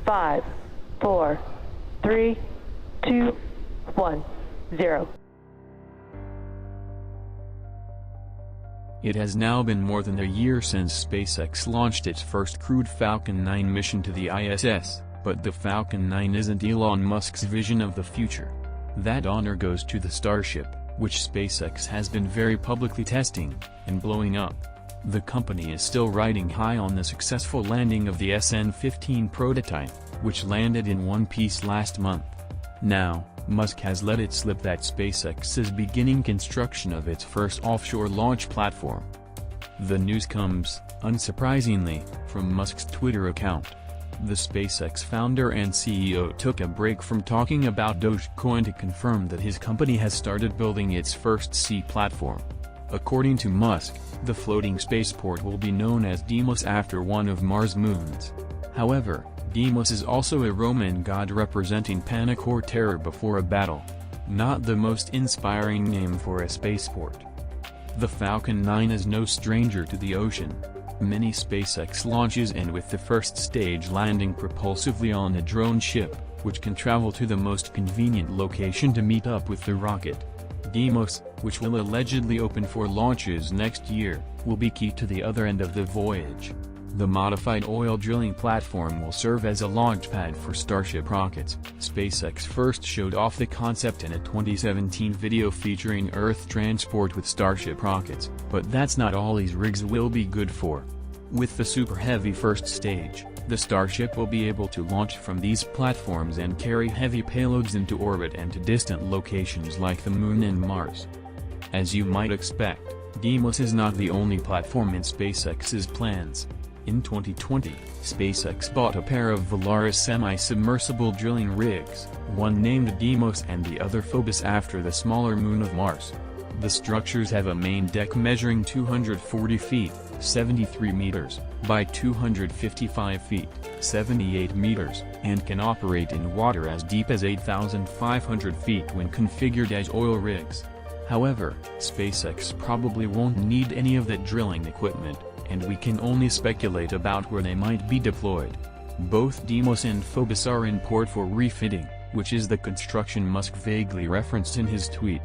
5, 4, 3, 2, 1, 0. It has now been more than a year since SpaceX launched its first crewed Falcon 9 mission to the ISS, but the Falcon 9 isn't Elon Musk's vision of the future. That honor goes to the Starship, which SpaceX has been very publicly testing and blowing up. The company is still riding high on the successful landing of the SN-15 prototype, which landed in one piece last month. Now, Musk has let it slip that SpaceX is beginning construction of its first offshore launch platform. The news comes, unsurprisingly, from Musk's Twitter account. The SpaceX founder and CEO took a break from talking about Dogecoin to confirm that his company has started building its first sea platform. According to Musk, the floating spaceport will be known as Deimos after one of Mars' moons. However, Deimos is also a Roman god representing panic or terror before a battle. Not the most inspiring name for a spaceport. The Falcon 9 is no stranger to the ocean. Many SpaceX launches end with the first stage landing propulsively on a drone ship, which can travel to the most convenient location to meet up with the rocket. Deimos, which will allegedly open for launches next year, will be key to the other end of the voyage. The modified oil drilling platform will serve as a launchpad for Starship rockets. SpaceX first showed off the concept in a 2017 video featuring Earth transport with Starship rockets, but that's not all these rigs will be good for. With the Super Heavy first stage, the Starship will be able to launch from these platforms and carry heavy payloads into orbit and to distant locations like the Moon and Mars. As you might expect, Deimos is not the only platform in SpaceX's plans. In 2020, SpaceX bought a pair of Valaris semi-submersible drilling rigs, one named Deimos and the other Phobos after the smaller moon of Mars. The structures have a main deck measuring 240 feet, 73 meters, by 255 feet, 78 meters, and can operate in water as deep as 8,500 feet when configured as oil rigs. However, SpaceX probably won't need any of that drilling equipment, and we can only speculate about where they might be deployed. Both Deimos and Phobos are in port for refitting, which is the construction Musk vaguely referenced in his tweet.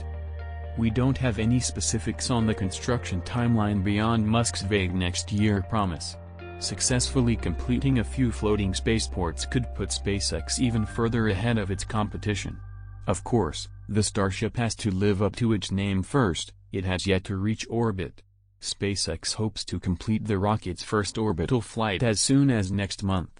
We don't have any specifics on the construction timeline beyond Musk's vague next year promise. Successfully completing a few floating spaceports could put SpaceX even further ahead of its competition. Of course, the Starship has to live up to its name first. It has yet to reach orbit. SpaceX hopes to complete the rocket's first orbital flight as soon as next month.